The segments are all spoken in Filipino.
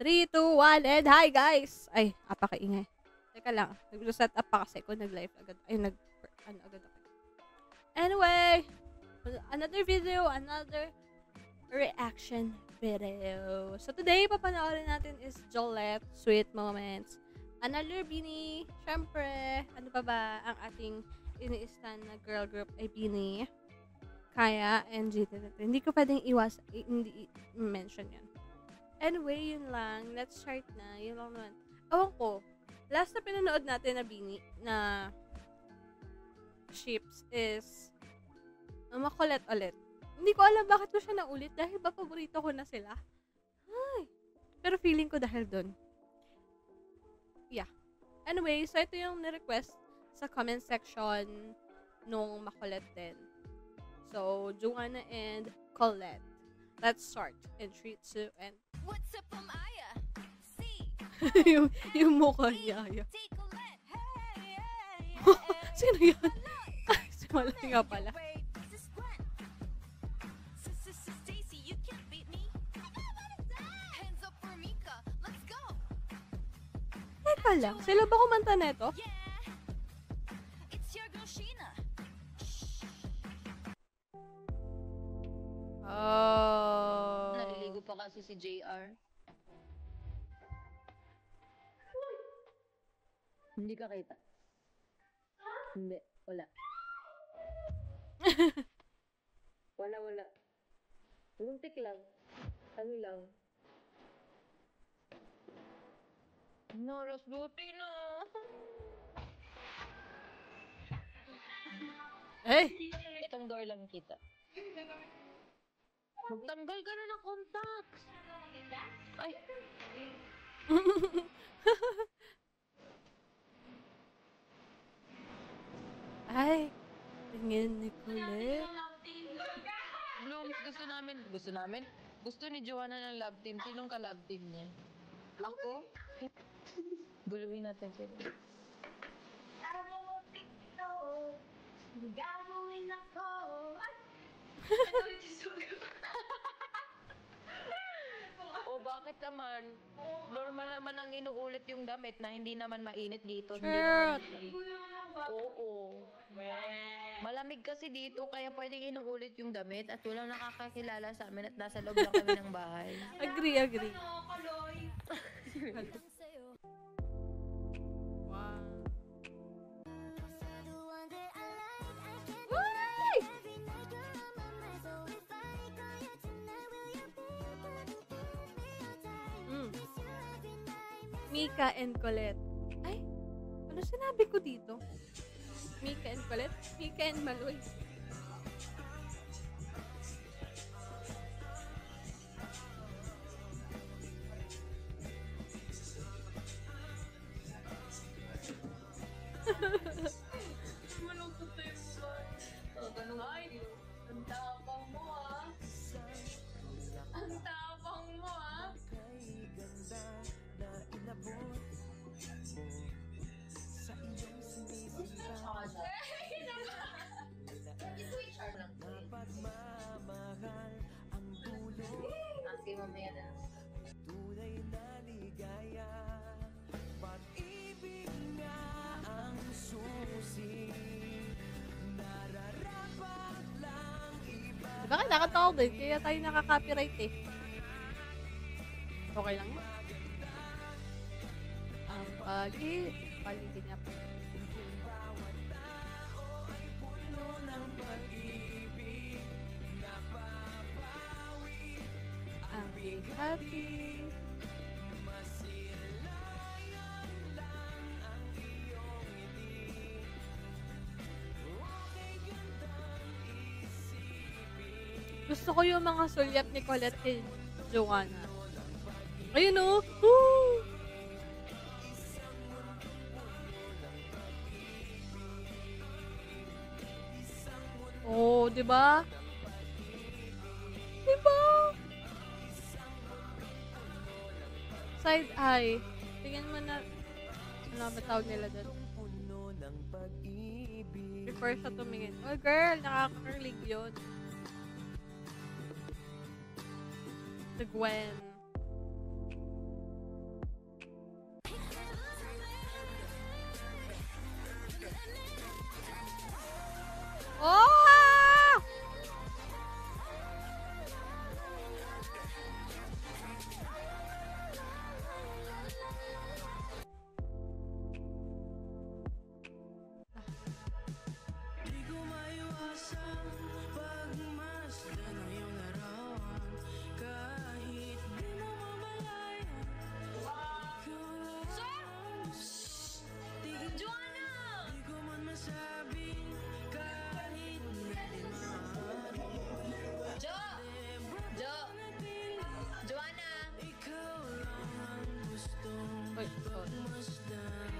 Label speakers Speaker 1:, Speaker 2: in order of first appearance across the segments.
Speaker 1: 3, 2, 1, and hi guys! Ay, apakaingay. Teka lang, nag-set up pa kasi ko, nag-live agad. Ay, agad ako. Anyway, another video, another reaction video. So today, papanoorin natin is Jolette, Sweet Moments. Another Bini, syempre, ano pa ba ang ating ini-stan na girl group ay Bini, Kaya, and GT. Hindi ko pwedeng hindi mention yan. Anyway, yun lang. Let's start na. Yun lang naman. Awan ko, last na pinanood natin na Bini, na ships is makulit ulit. Hindi ko alam bakit ko siya naulit dahil ba paborito ko na sila. Ay. Pero feeling ko dahil dun. Yeah. Anyway, so ito yung ni-request sa comment section nung makulit din. So, Joanna and Colette. Let's start in 3, 2, and...
Speaker 2: What's up, Aya? See?
Speaker 1: yung mukha niya. Sino yan? Ay, si Malay nga pala. Teka lang, sila ba kumanta neto? Oh.
Speaker 2: Naliligo pa kasi si JR. Hindi ka kita. Hindi, wala. wala. Luntik lang. Ano lang. No, Rosbuti na.
Speaker 1: Eh?
Speaker 2: Itong door lang kita. Magtanggal ka na ng contacts. Ay.
Speaker 1: Ay, tingin ni Colette.
Speaker 2: Blooms, gusto ni Joanna ng love team. Sinong ka-love team niya? Ako? Buluin natin sila. Gagawin ako. O bakit naman? Normal naman ang inuulit yung damit na hindi naman mainit dito.
Speaker 1: Sure.
Speaker 2: Oo. Malamig kasi dito kaya pwedeng inuulit yung damit at walang nakakakilala sa amin at nasa loob lang kami ng bahay.
Speaker 1: Agree. Wow. Uy! Mika and Colette. Ay, ano sinabi ko dito? Mika and Colette? Mika and Maloy.
Speaker 2: Malungkot tayo sa ganun. Ay, ang tapang mo ah. Ang tapang mo ah. Kasi mamaya na.
Speaker 3: Tunay na ligaya, pag-ibig nga ang susi, nararapat lang iba.
Speaker 1: Diba kinakanta ko din? Kaya tayo nakaka-copyright eh. Okay lang mo. Ang paligid niya po. Ang happy. Gusto ko yung mga sulyap ni Colette kay Joanna. Ayun o! Woo! Oh, diba? Diba? Side eye. Tingnan mo na. Ano ba tawag nila doon? Before siya tumingin. Oh, girl, nakaka-curlig yun. Si Gwen. Oh!
Speaker 3: Di ko maiwasang pagmasdan ang iyong larawan. Kahit di mo mamalayan, ikaw lang. Di ko man masabing kahit na di man.
Speaker 2: Jo! Jo! Joanna!
Speaker 3: Ikaw lang ang gustong
Speaker 1: Uy, sorry.
Speaker 3: masdan.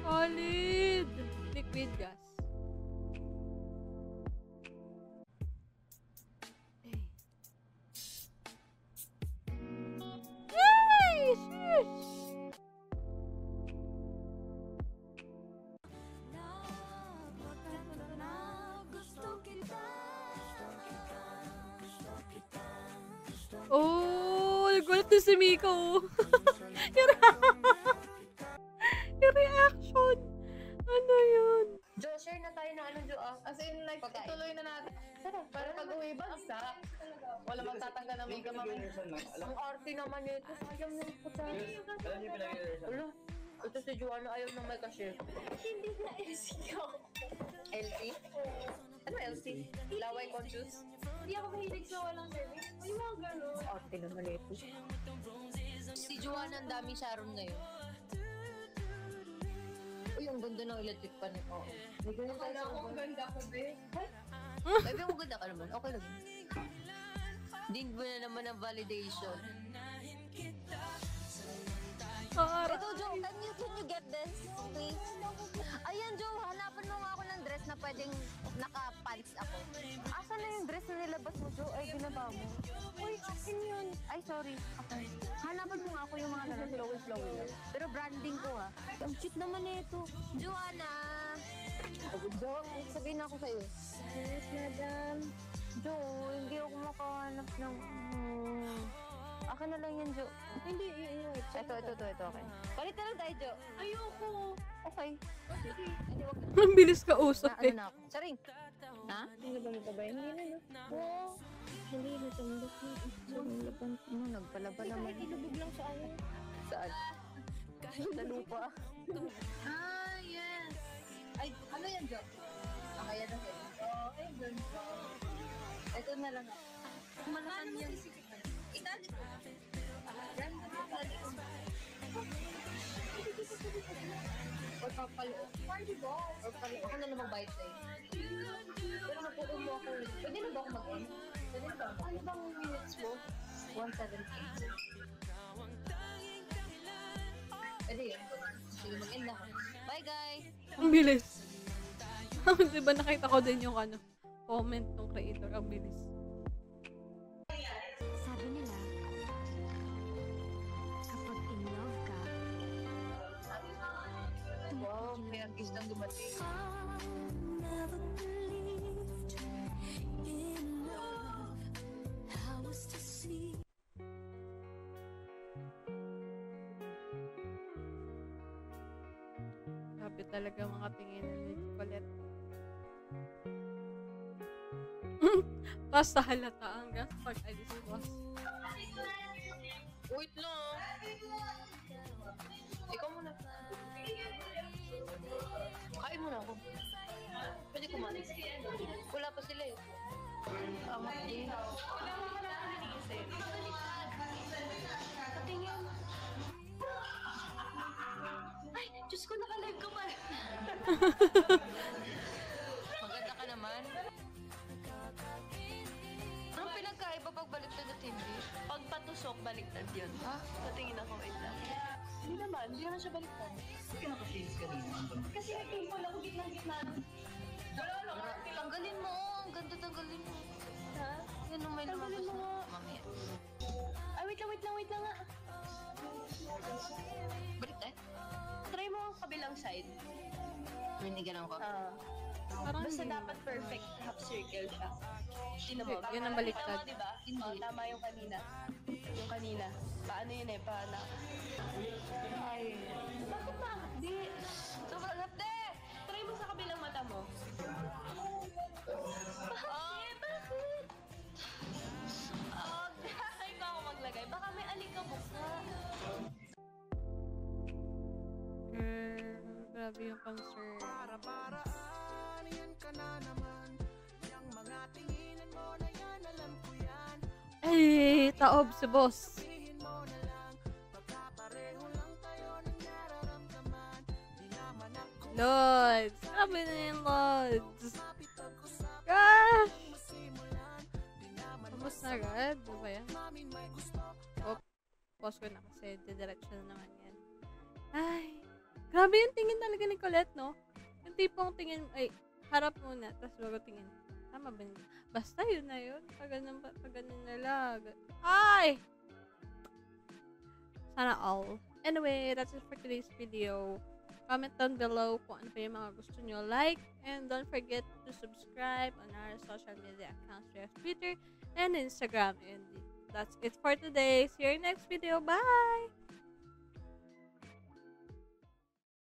Speaker 1: Solid! Liquid gas. Yay! Sheesh! Oh, nagulat din si Miko. yung, yung reaction. Ano yun?
Speaker 2: Jo, share na tayo na ano, Jo, ah. As in, like, ituloy na natin. Para pag-uwi bagsak, wala magtatanggal ng mga mami. Ang arte naman nito. Sayang yung kutsara. Wala. Ito si Joanna ayaw nang may cashier.
Speaker 4: Hindi na LC ako.
Speaker 2: LC? Ano LC? Laway conscious?
Speaker 4: Hindi ako mahilig sa walang service. May mga gano'n.
Speaker 2: Arte naman ito. Si Joanna ang dami Sharon ngayon. Uy, ang ganda ng electric pan nito. May ganun tayo.
Speaker 4: Ako, ang ganda ko, be.
Speaker 2: Baby, ang ganda ka naman. Okay lang. Din mo na naman ang validation.
Speaker 1: Para.
Speaker 4: Ito, Jo, can you get this, please? Ayan, Jo, hanapan mo nga ako ng dress na pwedeng naka-pants ako. Asan na yung dress na nilabas mo, Jo? Ay, binaba mo. Uy, akin yun. Ay, sorry. Okay. Hanapan mo nga ako yung mga flowy lang. Pero branding ko, ha. Ang cute naman nito. Joanna! Jo, sabihin ako sa'yo. Yes, madam. Jo, hindi ako makahanap ng... Akin na lang yan, Jo. Hindi, ito, okay. Palit na lang tayo, Jo. Ayoko. Okay.
Speaker 1: Ang bilis ka usap
Speaker 4: Ano
Speaker 1: eh.
Speaker 4: na ako? Saring. Ha? Hindi ba ba? Hindi na, no? Oo. Hindi, natambak na. Ano, nagpalaba naman. Ilubog lang sa ano. Saan? Sa lupa.
Speaker 2: Ah, yes. Ay, ano yan, Jo? Ang kaya na sa'yo. Oo, ay, ganun po. Ito na lang. Malakan yan. Itali ko. Yan, itali ko. Or papalo. Or palo. Ako na lang mag-bite sa'yo. Pero naputo mo ako. Pwede na ba ako mag-end? Pwede na ba ako? Ano bang minutes mo? 1:17. Pwede yun. Sige, mag-end na ako. Bye, guys!
Speaker 1: Ang bilis. Diba nakita ko din yung ano, comment ng creator. Ang bilis.
Speaker 4: Sabi nila, kapag in love ka,
Speaker 2: Wow, may artist na dumating.
Speaker 1: Grabe talaga mga tingin ni Colette. Tapos sa halata hanggang pag alis ko.
Speaker 2: Wait lang. Ikaw muna. Kain muna ako. Pwede kumain. Wala pa sila eh. Amat din.
Speaker 4: patingin. Ay, Diyos ko, naka-live ka pala.
Speaker 2: Maganda ka naman. Anong pinagkaiba pag baliktad at hindi?
Speaker 5: Pag patusok, baliktad yun.
Speaker 2: Ha?
Speaker 5: Patingin ako, wait lang.
Speaker 2: Hindi naman. Hindi naman siya baliktad.
Speaker 5: Kasi may pimple ako gitnang-gitna.
Speaker 2: Tanggalin mo. Ang ganda tanggalin mo.
Speaker 5: Ha?
Speaker 2: Yan ang may
Speaker 5: Tanggalin
Speaker 2: lumabas
Speaker 5: mo
Speaker 2: na.
Speaker 5: nga.
Speaker 2: Mamaya.
Speaker 5: Ay, wait lang nga.
Speaker 2: Baliktad?
Speaker 5: Try mo ang kabilang side.
Speaker 2: Niniganan ko.
Speaker 1: Parang
Speaker 5: Basta
Speaker 1: hindi.
Speaker 5: dapat perfect half circle siya. Sino mo?
Speaker 1: Yun ang baliktad.
Speaker 5: Tama, diba?
Speaker 2: Hindi.
Speaker 5: Oh, tama yung kanina. Yung kanina. Paano yun eh? Paano? Ay. Bakit ba? Di.
Speaker 2: Sobrang hapde!
Speaker 1: kabilang mata mo.
Speaker 2: Bakit? Ay, ba ako maglagay? Baka may alikabok ka.
Speaker 1: Grabe yung concern.
Speaker 3: Para-paraan, yan ka na naman. Yang mga tinginan mo na yan, alam ko yan.
Speaker 1: Ay, taob si boss.
Speaker 3: Sabihin mo na lang, pagkapareho lang tayo ng nararamdaman. Di naman ako
Speaker 1: Lods. Grabe na yung Lods.
Speaker 3: mapit pag-usap
Speaker 1: Gosh!
Speaker 3: masimulan. Di naman
Speaker 1: Tapos na agad. Ano ba yan?
Speaker 3: mamin may gusto.
Speaker 1: Pause ko na kasi didiretso na naman yan. Ay, grabe yung tingin talaga ni Colette, no? Yung tipong tingin, ay, harap muna, tapos bago tingin. Tama ba yun? Basta yun na yun. Pag ganun nila. Ay! Sana all. Anyway, that's it for today's video. Comment down below kung ano pa yung mga gusto nyo like. And don't forget to subscribe on our social media accounts. We have Twitter and Instagram. And that's it for today. See you in next video. Bye!